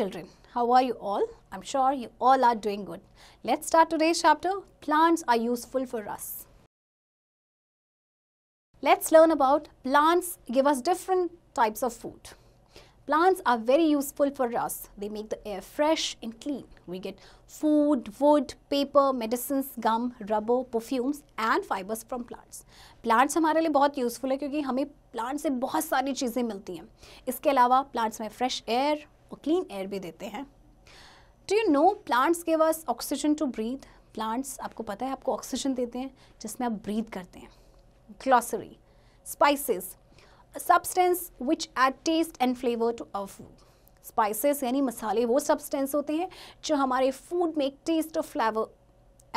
children, how are you all? I'm sure you all are doing good. Let's start today's chapter. Plants are useful for us. Let's learn about plants give us different types of food. Plants are very useful for us. They make the air fresh and clean. We get food, wood, paper, medicines, gum, rubber, perfumes and fibers from plants. Plants हमारे लिए बहुत useful है क्योंकि हमें plant से बहुत सारी चीज़ें मिलती हैं. इसके अलावा प्लांट्स में फ्रेश एयर और क्लीन एयर भी देते हैं. Do you know plants give us oxygen to breathe. Plants आपको पता है आपको ऑक्सीजन देते हैं जिसमें आप ब्रीथ करते हैं. Glossary. Spices, a substance which add taste and flavor to our food. Spices यानी मसाले वो substance होते हैं जो हमारे food में एक taste और flavor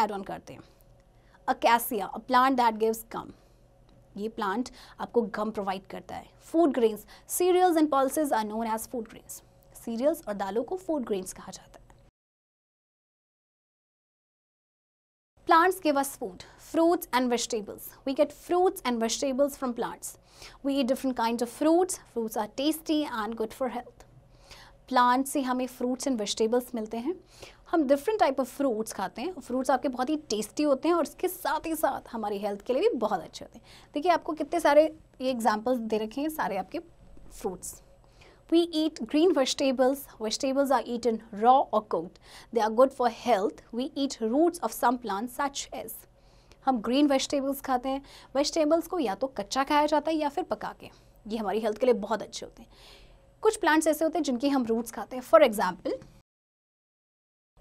add on करते हैं. Acacia, a plant that gives gum. ये plant आपको gum provide करता है. Food grains, cereals and pulses are known as food grains. Cereals और दालों को food grains कहा जाता है. Plants give us food, fruits and vegetables. We get fruits and vegetables from plants. We eat different kinds of fruits. Fruits are tasty and good for health. Plants से हमें fruits and vegetables मिलते हैं. हम different type of fruits खाते हैं. Fruits आपके बहुत ही tasty होते हैं और इसके साथ ही साथ हमारी health के लिए भी बहुत अच्छे होते हैं. देखिए आपको कितने सारे ये examples दे रखे हैं सारे आपके fruits. We eat green vegetables. Vegetables are eaten raw or cooked. They are good for health. We eat roots of some plants such as. हम green vegetables खाते हैं. Vegetables को या तो कच्चा खाया जाता है या फिर पका के. ये हमारी health के लिए बहुत अच्छे होते हैं. कुछ plants ऐसे होते हैं जिनकी हम roots खाते हैं. For example,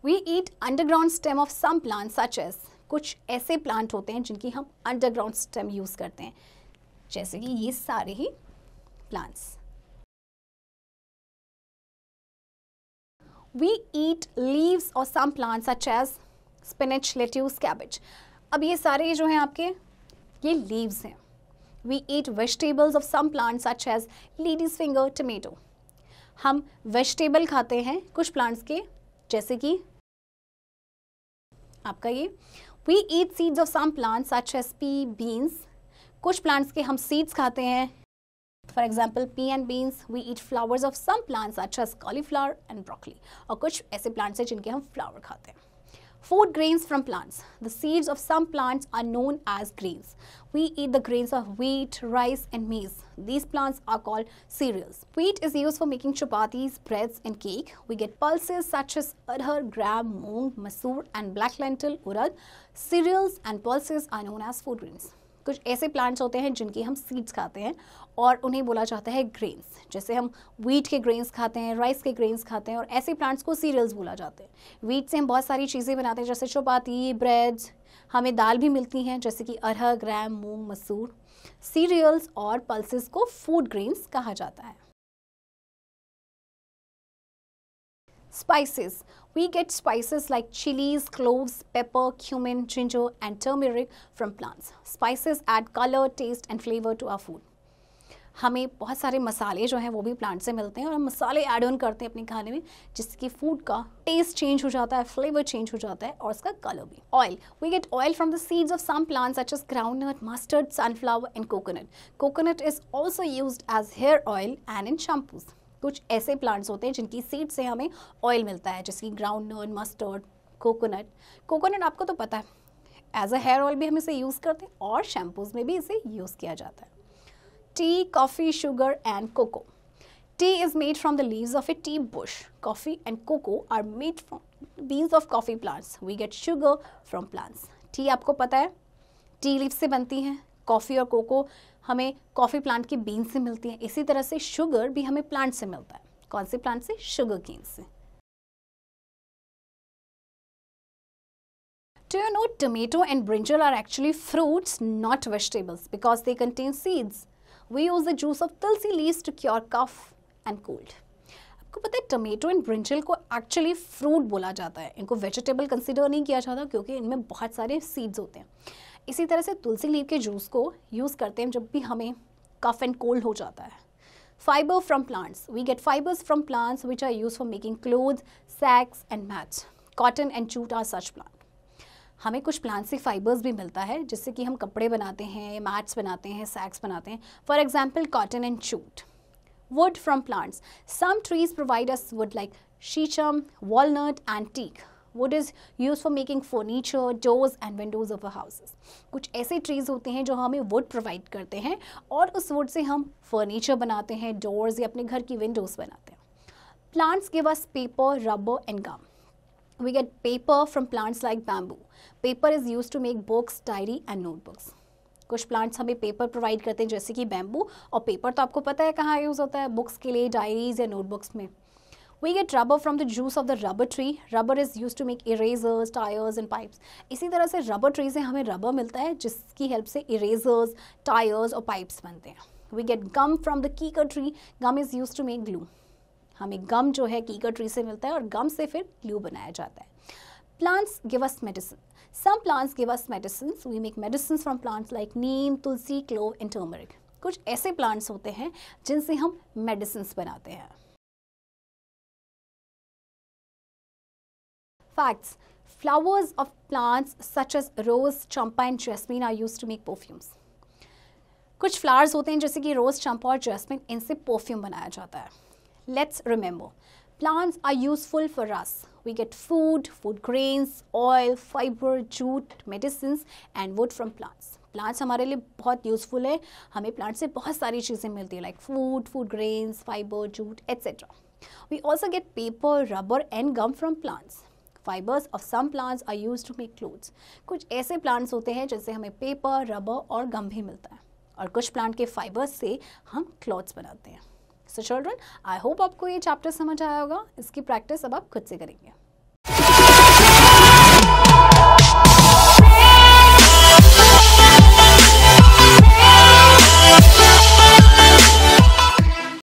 we eat underground stem of some plants such as. कुछ ऐसे plant होते हैं जिनकी हम underground stem use करते हैं. जैसे कि ये सारे ही plants. We eat leaves of some plants such as spinach, lettuce, cabbage. अब ये सारे जो हैं आपके ये leaves हैं. We eat vegetables of some plants such as lady's finger, tomato. हम vegetable खाते हैं कुछ plants के जैसे कि आपका ये. We eat seeds of some plants such as pea, beans. कुछ plants के हम seeds खाते हैं. For example, pea and beans. We eat flowers of some plants such as cauliflower and broccoli. और कुछ ऐसे plants हैं जिनके हम flower खाते हैं. Food grains from plants. The seeds of some plants are known as grains. We eat the grains of wheat, rice and maize. These plants are called cereals. Wheat is used for making chapatis, breads and cake. We get pulses such as arhar, gram, moong, masoor and black lentil, urad. Cereals and pulses are known as food grains. कुछ ऐसे plants होते हैं जिनकी हम seeds खाते हैं और उन्हें बोला जाता है ग्रेन्स. जैसे हम वीट के ग्रेन्स खाते हैं, राइस के ग्रेन्स खाते हैं और ऐसे प्लांट्स को सीरियल्स बोला जाते हैं. वीट से हम बहुत सारी चीज़ें बनाते हैं जैसे चपाती, ब्रेड्स. हमें दाल भी मिलती हैं जैसे कि अरहर, ग्राम, मूंग, मसूर. सीरियल्स और पल्सेस को फूड ग्रेन्स कहा जाता है. Spices. We get spices like chilies, cloves, pepper, cumin, ginger and turmeric from plants. Spices add color, taste and flavor to our food. हमें बहुत सारे मसाले जो हैं वो भी प्लांट से मिलते हैं और हम मसाले ऐड ऑन करते हैं अपने खाने में जिससे कि फूड का टेस्ट चेंज हो जाता है, फ्लेवर चेंज हो जाता है और उसका कलर भी. Oil. We get oil from the seeds of some plants such as groundnut, mustard, sunflower and coconut. Coconut is also used as hair oil and in shampoos. कुछ ऐसे प्लांट्स होते हैं जिनकी सीड से हमें ऑयल मिलता है जैसे कि ग्राउंडनट, मस्टर्ड, कोकोनट. कोकोनट आपको तो पता है एज अ हेयर ऑयल भी हम इसे यूज़ करते हैं और शैम्पूज में भी इसे यूज़ किया जाता है. Tea, coffee, sugar and cocoa. Tea is made from the leaves of a tea bush. Coffee and cocoa are made from beans of coffee plants. We get sugar from plants. Tea आपको पता है T leave से बनती हैं. Coffee और cocoa हमें coffee plant की been से मिलती हैं. इसी तरह से शुगर भी हमें प्लांट से मिलता है. कौन से प्लांट से? शुगर केन से. Do you know tomato and brinjal are actually fruits, not vegetables, because they contain seeds. We use the juice of tulsi leaves to cure cough and cold. आपको पता है टमेटो एंड ब्रिंजल को actually fruit बोला जाता है. इनको vegetable consider नहीं किया जाता क्योंकि इनमें बहुत सारे सीड्स होते हैं. इसी तरह से तुलसी लीव के जूस को यूज़ करते हैं जब भी हमें कफ एंड कोल्ड हो जाता है. Fibre from plants. We get fibres from plants which are use for making clothes, sacks and mats. Cotton and jute are such plant. हमें कुछ प्लांट से फाइबर्स भी मिलता है जिससे कि हम कपड़े बनाते हैं, मैट्स बनाते हैं, सैक्स बनाते हैं. For example cotton and jute. Wood from plants. Some trees provide us wood like sheesham, walnut and teak. Wood is used for making furniture, doors and windows of our houses. कुछ ऐसे ट्रीज होते हैं जो हमें वुड प्रोवाइड करते हैं और उस वुड से हम फर्नीचर बनाते हैं, डोर्स या अपने घर की विंडोज बनाते हैं. Plants give us paper, rubber and gum. We get paper from plants like bamboo. Paper is used to make books, diary and notebooks. कुछ प्लांट्स हमें पेपर प्रोवाइड करते हैं जैसे कि बैम्बू, और पेपर तो आपको पता है कहाँ यूज़ होता है, बुक्स के लिए, डायरीज या नोटबुक्स में. We get rubber from the juice of the rubber tree. Rubber is used to make erasers, tires and pipes. इसी तरह से रबर ट्री से हमें रबर मिलता है जिसकी हेल्प से इरेजर्स, टायर्स और पाइप्स बनते हैं. We get gum from the कीकर tree. Gum is used to make glue. हमें गम जो है कीकर ट्री से मिलता है और गम से फिर ग्लू बनाया जाता है. Plants give us medicine. Some plants give us medicines. We make medicines from plants like neem, Tulsi, clove and turmeric. कुछ ऐसे प्लांट्स होते हैं जिनसे हम मेडिसिन्स बनाते हैं. Facts. Flowers of plants such as rose, champa and jasmine are used to make perfumes. कुछ flowers होते हैं जैसे कि रोज, चंपा और जैस्मिन, इनसे परफ्यूम बनाया जाता है. Let's remember, plants are useful for us. We get food, food grains, oil, fiber, jute, medicines and wood from plants. Plants हमारे लिए बहुत यूजफुल है. हमें प्लांट से बहुत सारी चीज़ें मिलती है like food, food grains, fibre, jute etcetera. We also get paper, rubber and gum from plants. Fibers of some plants are used to make clothes. कुछ ऐसे प्लांट्स होते हैं जिनसे हमें पेपर, रबर और गम भी मिलता है, और कुछ प्लांट के फाइबर्स से हम क्लॉथ्स बनाते हैं. सो चिल्ड्रन, आई होप आपको ये चैप्टर समझ आया होगा. इसकी प्रैक्टिस अब आप खुद से करेंगे.